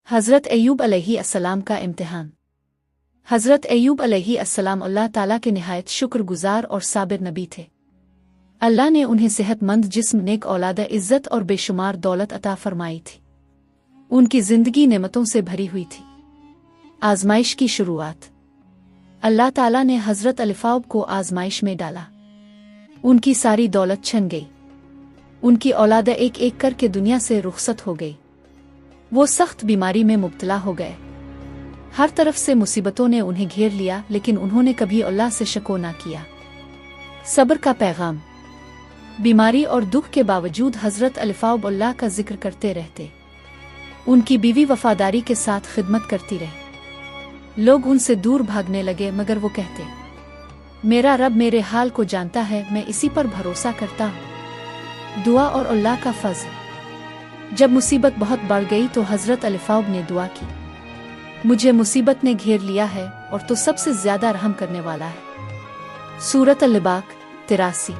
हज़रत अय्यूब अलैहिस्सलाम का इम्तिहान। हज़रत अय्यूब अलैहिस्सलाम अल्लाह ताला के निहायत शुक्रगुजार और साबिर नबी थे। अल्लाह ने उन्हें सेहतमंद जिस्म, नेक औलाद, इज़्ज़त और बेशुमार दौलत अता फरमाई थी। उनकी ज़िंदगी नेमतों से भरी हुई थी। आज़माइश की शुरुआत। अल्लाह ताला ने हज़रत अलिफ़ाउब को आज़माइश में डाला। उनकी सारी दौलत छन गई। उनकी औलाद एक एक करके दुनिया से रुखसत हो गई। वो सख्त बीमारी में मुब्तला हो गए। हर तरफ से मुसीबतों ने उन्हें घेर लिया, लेकिन उन्होंने कभी अल्लाह से शको ना किया। सब्र का पैगाम। बीमारी और दुख के बावजूद हज़रत अलिफ़ाउब अल्लाह का जिक्र करते रहते। उनकी बीवी वफादारी के साथ खिदमत करती रही। लोग उनसे दूर भागने लगे, मगर वो कहते, मेरा रब मेरे हाल को जानता है, मैं इसी पर भरोसा करता हूँ। दुआ और अल्लाह का फज़ल। जब मुसीबत बहुत बढ़ गई तो हज़रत अलिफ़ाउब ने दुआ की, मुझे मुसीबत ने घेर लिया है और तो सबसे ज्यादा रहम करने वाला है। सूरत अल-लिबाक 83।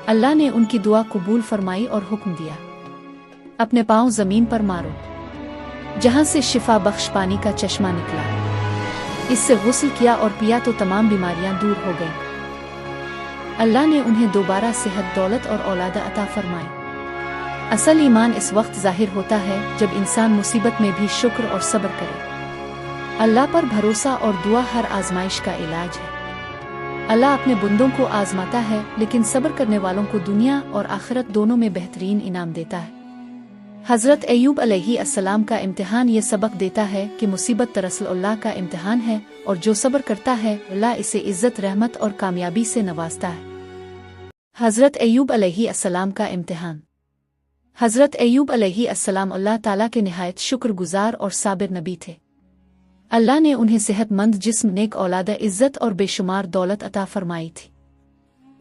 अल्लाह ने उनकी दुआ कबूल फरमाई और हुक्म दिया, अपने पाँव जमीन पर मारो, जहां से शिफा बख्श पानी का चश्मा निकला। इससे गुस्ल किया और पिया तो तमाम बीमारियां दूर हो गईं। अल्लाह ने उन्हें दोबारा सेहत, दौलत और औलाद अता फरमाई। असल ईमान इस वक्त जाहिर होता है जब इंसान मुसीबत में भी शुक्र और सब्र करे। अल्लाह पर भरोसा और दुआ हर आजमाइश का इलाज है। अल्लाह अपने बंदों को आजमाता है, लेकिन सब्र करने वालों को दुनिया और आखिरत दोनों में बेहतरीन इनाम देता है। हज़रत अय्यूब अलैहिस्सलाम का इम्तिहान ये सबक देता है कि मुसीबत दरअसल अल्लाह का इम्तिहान है, और जो सब्र करता है अल्लाह इसे इज़्ज़त, रहमत और कामयाबी से नवाजता है। हज़रत अय्यूब अलैहिस्सलाम का इम्तिहान। हज़रत अय्यूब अलैहिस्सलाम अल्लाह ताला के निहायत शुक्रगुजार और साबिर नबी थे। अल्लाह ने उन्हें सेहतमंद जिस्म, नेक औलाद, इज़्ज़त और बेशुमार दौलत अता फरमाई थी।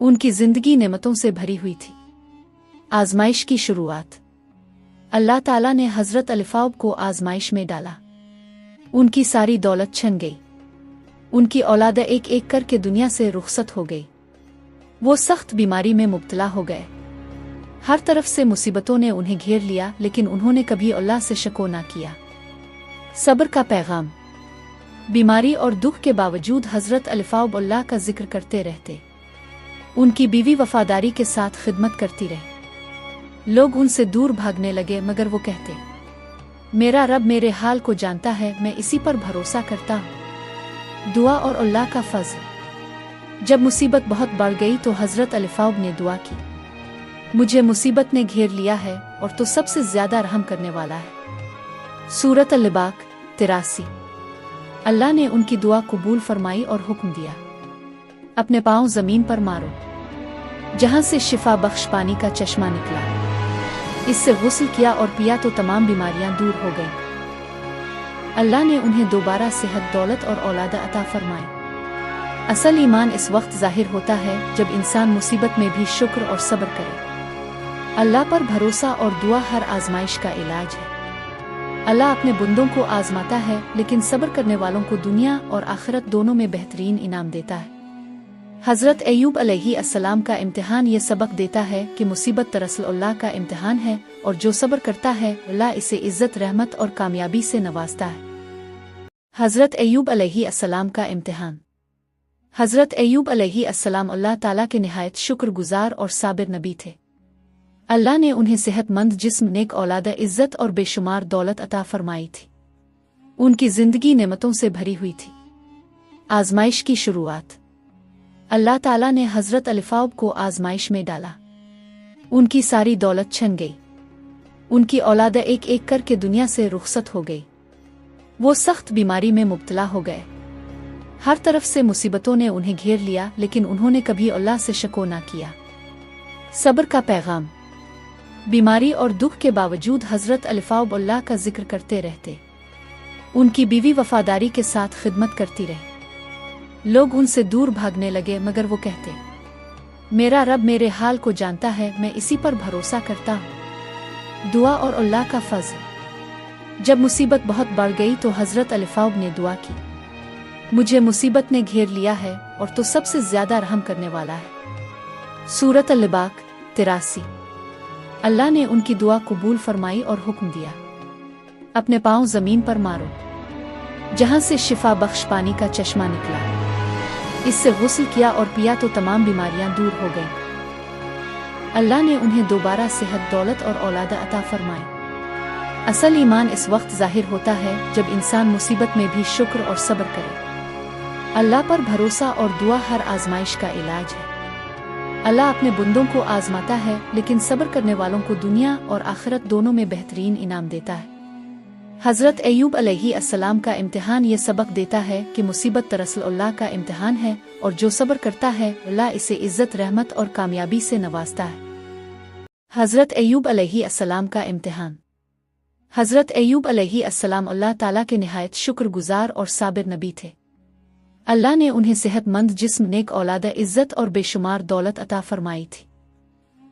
उनकी ज़िंदगी नेमतों से भरी हुई थी। आज़माइश की शुरुआत। अल्लाह ताला ने हज़रत अलिफ़ाउब को आज़माइश में डाला। उनकी सारी दौलत छन गई। उनकी औलाद एक एक करके दुनिया से रुखसत हो गई। वो सख्त बीमारी में मुब्तला हो गए। हर तरफ से मुसीबतों ने उन्हें घेर लिया, लेकिन उन्होंने कभी अल्लाह से शको ना किया। सब्र का पैगाम। बीमारी और दुख के बावजूद हज़रत अलिफ़ाउब अल्लाह का जिक्र करते रहते। उनकी बीवी वफादारी के साथ खिदमत करती रही। लोग उनसे दूर भागने लगे, मगर वो कहते, मेरा रब मेरे हाल को जानता है, मैं इसी पर भरोसा करता हूँ। दुआ और अल्लाह का फज़ल। जब मुसीबत बहुत बढ़ गई तो हज़रत अलिफ़ाउब ने दुआ की, मुझे मुसीबत ने घेर लिया है और तो सबसे ज्यादा रहम करने वाला है। सूरत अल-लिबाक 83। अल्लाह ने उनकी दुआ कबूल फरमाई और हुक्म दिया, अपने पाँव जमीन पर मारो, जहां से शिफा बख्श पानी का चश्मा निकला। इससे गुस्ल किया और पिया तो तमाम बीमारियां दूर हो गईं। अल्लाह ने उन्हें दोबारा सेहत, दौलत और औलाद अता फरमाई। असल ईमान इस वक्त जाहिर होता है जब इंसान मुसीबत में भी शुक्र और सब्र करे। अल्लाह पर भरोसा और दुआ हर आजमाइश का इलाज है। अल्लाह अपने बंदों को आजमाता है, लेकिन सब्र करने वालों को दुनिया और आखिरत दोनों में बेहतरीन इनाम देता है। हज़रत अय्यूब अलैहिस्सलाम का इम्तिहान ये सबक देता है कि मुसीबत दरअसल अल्लाह का इम्तिहान है, और जो सब्र करता है अल्लाह इसे इज़्ज़त, रहमत और कामयाबी से नवाजता है। हज़रत अय्यूब अलैहिस्सलाम का इम्तिहान। हज़रत अय्यूब अलैहिस्सलाम अल्लाह ताला के निहायत शुक्रगुजार और साबिर नबी थे। अल्लाह ने उन्हें सेहतमंद जिस्म, नेक औलाद, इज़्ज़त और बेशुमार दौलत अता फरमाई थी। उनकी ज़िंदगी नेमतों से भरी हुई थी। आज़माइश की शुरुआत। अल्लाह ताला ने हज़रत अलिफ़ाउब को आज़माइश में डाला। उनकी सारी दौलत छन गई। उनकी औलाद एक एक करके दुनिया से रुखसत हो गई। वो सख्त बीमारी में मुब्तला हो गए। हर तरफ से मुसीबतों ने उन्हें घेर लिया, लेकिन उन्होंने कभी अल्लाह से शको ना किया। सब्र का पैगाम। बीमारी और दुख के बावजूद हज़रत अलिफ़ाउब अल्लाह का जिक्र करते रहते। उनकी बीवी वफादारी के साथ खिदमत करती रही। लोग उनसे दूर भागने लगे, मगर वो कहते, मेरा रब मेरे हाल को जानता है, मैं इसी पर भरोसा करता हूँ। दुआ और अल्लाह का फज़ल। जब मुसीबत बहुत बढ़ गई तो हज़रत अलिफ़ाउब ने दुआ की, मुझे मुसीबत ने घेर लिया है और तो सबसे ज्यादा रहम करने वाला है। सूरत अल-लिबाक 83। अल्लाह ने उनकी दुआ कबूल फरमाई और हुक्म दिया, अपने पांव जमीन पर मारो, जहां से शिफा बख्श पानी का चश्मा निकला। इससे गुस्ल किया और पिया तो तमाम बीमारियां दूर हो गईं। अल्लाह ने उन्हें दोबारा सेहत, दौलत और औलाद अता फरमाई। असल ईमान इस वक्त जाहिर होता है जब इंसान मुसीबत में भी शुक्र और सब्र करे। अल्लाह पर भरोसा और दुआ हर आजमाइश का इलाज है। अल्लाह अपने बंदों को आजमाता है, लेकिन सब्र करने वालों को दुनिया और आखिरत दोनों में बेहतरीन इनाम देता है। हज़रत अय्यूब अलैहिस्सलाम का इम्तिहान ये सबक देता है कि मुसीबत दरअसल अल्लाह का इम्तिहान है, और जो सब्र करता है अल्लाह इसे इज़्ज़त, रहमत और कामयाबी से नवाजता है। हज़रत अय्यूब अलैहिस्सलाम का इम्तिहान। हज़रत अय्यूब अलैहिस्सलाम अल्लाह ताला के निहायत शुक्रगुजार और साबिर नबी थे। अल्लाह ने उन्हें सेहतमंद जिस्म, नेक औलाद, इज़्ज़त और बेशुमार दौलत अता फरमाई थी।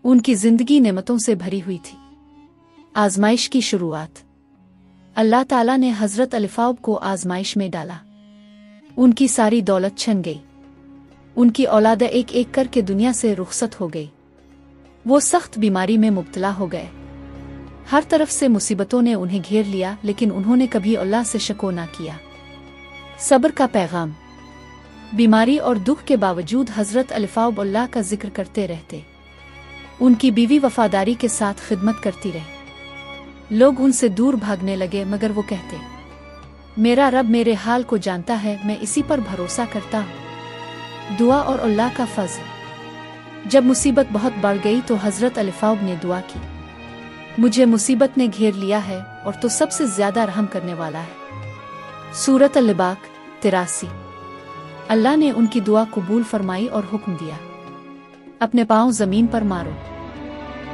उनकी जिंदगी नेमतों से भरी हुई थी। आजमाइश की शुरुआत। अल्लाह ताला ने हज़रत अलिफ़ाब को आजमाइश में डाला। उनकी सारी दौलत छन गई। उनकी औलाद एक एक करके दुनिया से रुखसत हो गई। वो सख्त बीमारी में मुब्तला हो गए। हर तरफ से मुसीबतों ने उन्हें घेर लिया, लेकिन उन्होंने कभी अल्लाह से शको ना किया। सब्र का पैगाम। बीमारी और दुख के बावजूद हज़रत अलिफ़ाब अल्लाह का जिक्र करते रहते। उनकी बीवी वफादारी के साथ खिदमत करती रही। लोग उनसे दूर भागने लगे, मगर वो कहते, मेरा रब मेरे हाल को जानता है, मैं इसी पर भरोसा करता हूँ। दुआ और अल्लाह का फज़ल। जब मुसीबत बहुत बढ़ गई तो हज़रत अलिफ़ाब ने दुआ की, मुझे मुसीबत ने घेर लिया है और तो सबसे ज्यादा रहम करने वाला है। सूरत अल-लिबाक 83। अल्लाह ने उनकी दुआ कबूल फरमाई और हुक्म दिया, अपने पांव जमीन पर मारो,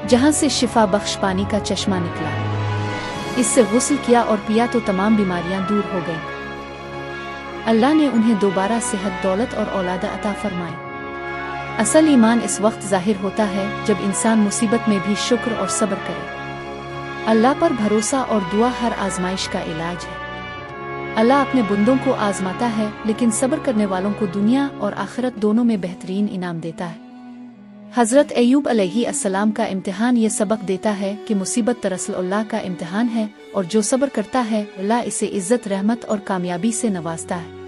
जहां से शिफा बख्श पानी का चश्मा निकला। इससे गुस्ल किया और पिया तो तमाम बीमारियां दूर हो गईं। अल्लाह ने उन्हें दोबारा सेहत, दौलत और औलाद अता फरमाई। असल ईमान इस वक्त जाहिर होता है जब इंसान मुसीबत में भी शुक्र और सब्र करे। अल्लाह पर भरोसा और दुआ हर आजमाइश का इलाज है। अल्लाह अपने बंदों को आजमाता है, लेकिन सब्र करने वालों को दुनिया और आखिरत दोनों में बेहतरीन इनाम देता है। हज़रत अय्यूब अलैहिस्सलाम का इम्तिहान ये सबक देता है कि मुसीबत दरअसल अल्लाह का इम्तिहान है, और जो सब्र करता है अल्लाह इसे इज़्ज़त, रहमत और कामयाबी से नवाजता है।